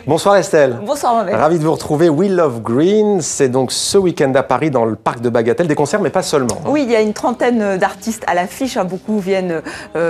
Bonsoir Estelle. Bonsoir Mohamed. Ravi de vous retrouver. We Love Green, c'est donc ce week-end à Paris dans le parc de Bagatelle, des concerts mais pas seulement. Oui, il y a une trentaine d'artistes à l'affiche, beaucoup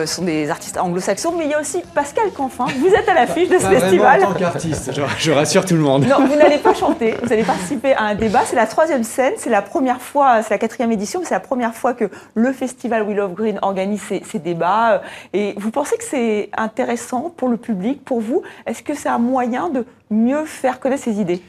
sont des artistes anglo-saxons, mais il y a aussi Pascal Canfin. Vous êtes à l'affiche de ce festival. En tant qu'artiste, je rassure tout le monde. Non, vous n'allez pas chanter, vous allez participer à un débat. C'est la 3e scène, c'est la première fois, c'est la 4e édition, mais c'est la première fois que le festival We Love Green organise ces débats. Et vous pensez que c'est intéressant pour le public, pour vous? Est-ce que c'est un moyen de mieux faire connaître ces idées?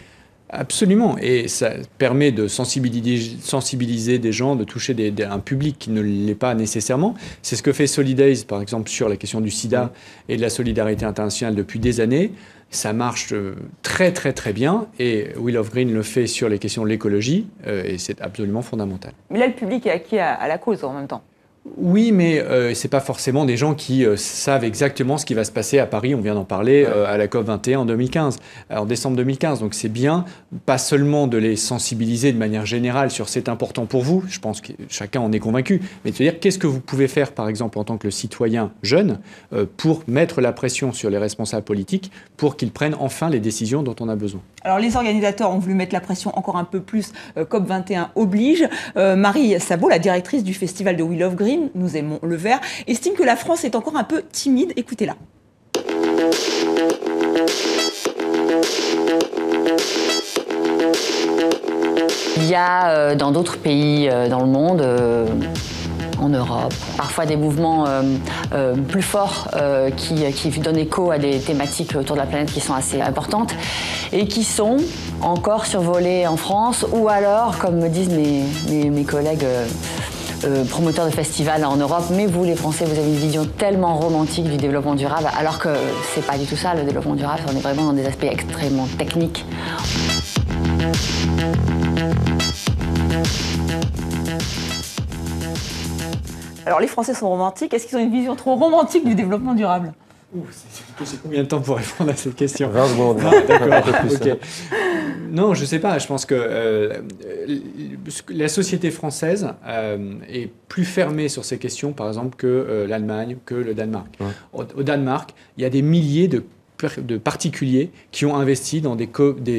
Absolument, et ça permet de sensibiliser des gens, de toucher un public qui ne l'est pas nécessairement. C'est ce que fait Solidays, par exemple, sur la question du sida et de la solidarité internationale depuis des années. Ça marche très très bien, et We Love Green le fait sur les questions de l'écologie, et c'est absolument fondamental. Mais là, le public est acquis à la cause en même temps. Oui, mais ce n'est pas forcément des gens qui savent exactement ce qui va se passer à Paris. On vient d'en parler à la COP21 en décembre 2015. Donc c'est bien, pas seulement de les sensibiliser de manière générale sur c'est important pour vous, je pense que chacun en est convaincu, mais de se dire qu'est-ce que vous pouvez faire, par exemple, en tant que citoyen jeune, pour mettre la pression sur les responsables politiques pour qu'ils prennent enfin les décisions dont on a besoin. Alors les organisateurs ont voulu mettre la pression encore un peu plus, COP21 oblige. Marie Sabot, la directrice du festival de We Love Green, Nous aimons le vert, estime que la France est encore un peu timide. Écoutez-la. Il y a dans d'autres pays dans le monde, en Europe, parfois des mouvements plus forts qui donnent écho à des thématiques autour de la planète qui sont assez importantes et qui sont encore survolées en France, ou alors, comme me disent mes collègues promoteurs de festivals en Europe, mais vous les Français, vous avez une vision tellement romantique du développement durable, alors que c'est pas du tout ça, le développement durable, on est vraiment dans des aspects extrêmement techniques. Alors les Français sont romantiques, est-ce qu'ils ont une vision trop romantique du développement durable? J'ai combien de temps pour répondre à cette question? 20 secondes. D'accord, okay. Non, je ne sais pas. Je pense que la société française est plus fermée sur ces questions, par exemple, que l'Allemagne, que le Danemark. Ouais. Au Danemark, il y a des milliers de particuliers qui ont investi dans des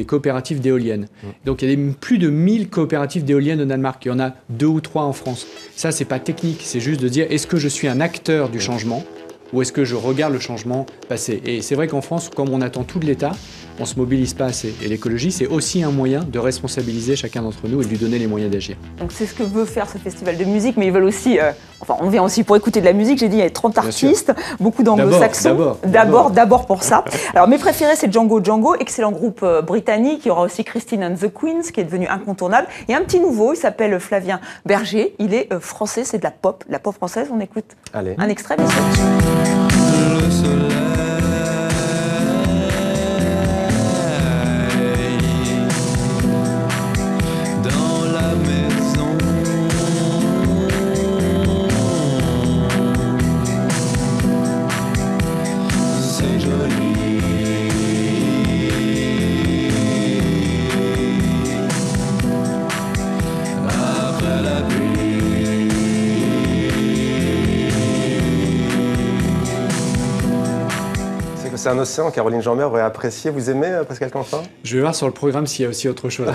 coopératives d'éoliennes. Donc il y a plus de 1000 coopératives d'éoliennes au Danemark. Il y en a 2 ou 3 en France. Ça, c'est pas technique. C'est juste de dire, est-ce que je suis un acteur du changement ou est-ce que je regarde le changement passer? Et c'est vrai qu'en France, comme on attend tout de l'État, on ne se mobilise pas assez. Et l'écologie, c'est aussi un moyen de responsabiliser chacun d'entre nous et de lui donner les moyens d'agir. Donc c'est ce que veut faire ce festival de musique, mais ils veulent aussi... on vient aussi pour écouter de la musique. J'ai dit, il y a 30 artistes, beaucoup d'anglo-saxons. D'abord pour ça. Alors mes préférés, c'est Django Django, excellent groupe britannique. Il y aura aussi Christine and the Queens, qui est devenu incontournable. Il y a un petit nouveau, il s'appelle Flavien Berger. Il est français, c'est de la pop française. On écoute un extrait, bien sûr. Le soleil dans la maison, c'est joli. Après la pluie, c'est un océan, Caroline Jeanmer aurait apprécié. Vous aimez Pascal Canfin? Je vais voir sur le programme s'il y a aussi autre chose.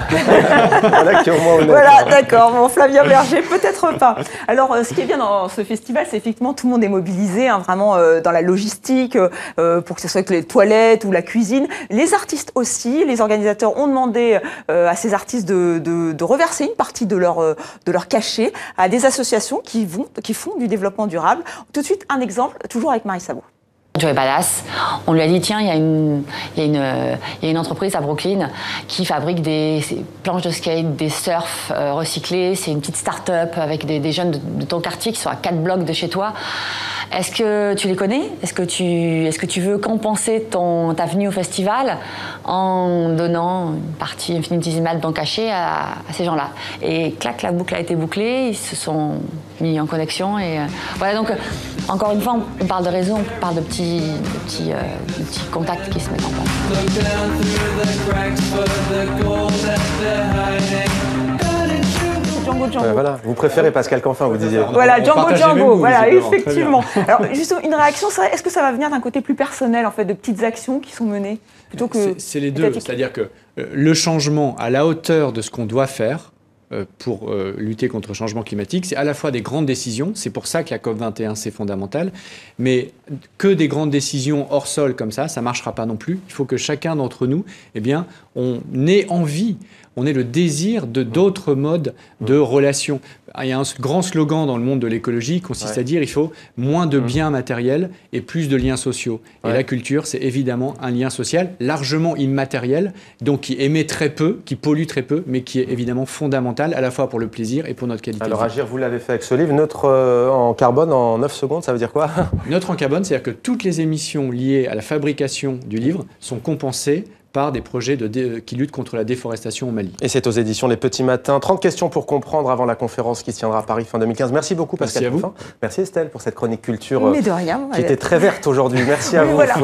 Voilà qui est au moins honnête. Voilà, d'accord. Bon, Flavien Berger, peut-être pas. Alors, ce qui est bien dans ce festival, c'est effectivement tout le monde est mobilisé, vraiment dans la logistique, pour que ce soit que les toilettes ou la cuisine. Les artistes aussi. Les organisateurs ont demandé à ces artistes de reverser une partie de leur cachet à des associations qui font du développement durable. Tout de suite, un exemple, toujours avec Marie Sabot. Joey Badass, on lui a dit tiens, il y a une entreprise à Brooklyn qui fabrique des planches de skate, des surfs recyclés. C'est une petite start-up avec des jeunes de ton quartier qui sont à 4 blocs de chez toi. Est-ce que tu les connais? Est-ce que tu veux compenser ta venue au festival en donnant une partie infinitésimale de ton cachet à ces gens-là? Et clac, la boucle a été bouclée, ils se sont mis en connexion. Et voilà, donc encore une fois, on parle de réseau, on parle de petits contacts qui se mettent en place. Django Django. Voilà. Vous préférez Pascal Canfin, vous disiez. Voilà, On Django partage les mêmes Django, goûts, voilà, visiblement. Très effectivement. Alors, juste une réaction, est-ce que ça va venir d'un côté plus personnel, en fait, de petites actions qui sont menées, plutôt que... C'est les deux, c'est-à-dire que le changement à la hauteur de ce qu'on doit faire pour lutter contre le changement climatique, c'est à la fois des grandes décisions, c'est pour ça que la COP21 c'est fondamental, mais que des grandes décisions hors sol comme ça ne marchera pas non plus. Il faut que chacun d'entre nous, eh bien, on ait envie, on ait le désir de d'autres modes de relations. Il y a un grand slogan dans le monde de l'écologie qui consiste à dire il faut moins de biens matériels et plus de liens sociaux. Et la culture, c'est évidemment un lien social largement immatériel, donc qui émet très peu, qui pollue très peu, mais qui est évidemment fondamental à la fois pour le plaisir et pour notre qualité Alors de vie. Agir, vous l'avez fait avec ce livre. Neutre en carbone en 9 secondes, ça veut dire quoi? Neutre en carbone, c'est-à-dire que toutes les émissions liées à la fabrication du livre sont compensées par des projets qui luttent contre la déforestation au Mali. Et c'est aux éditions Les Petits Matins. 30 questions pour comprendre avant la conférence qui se tiendra à Paris fin 2015. Merci beaucoup Pascal Canfin. Merci Estelle pour cette chronique culture Mais de rien. qui était très verte aujourd'hui. Merci à vous. Voilà.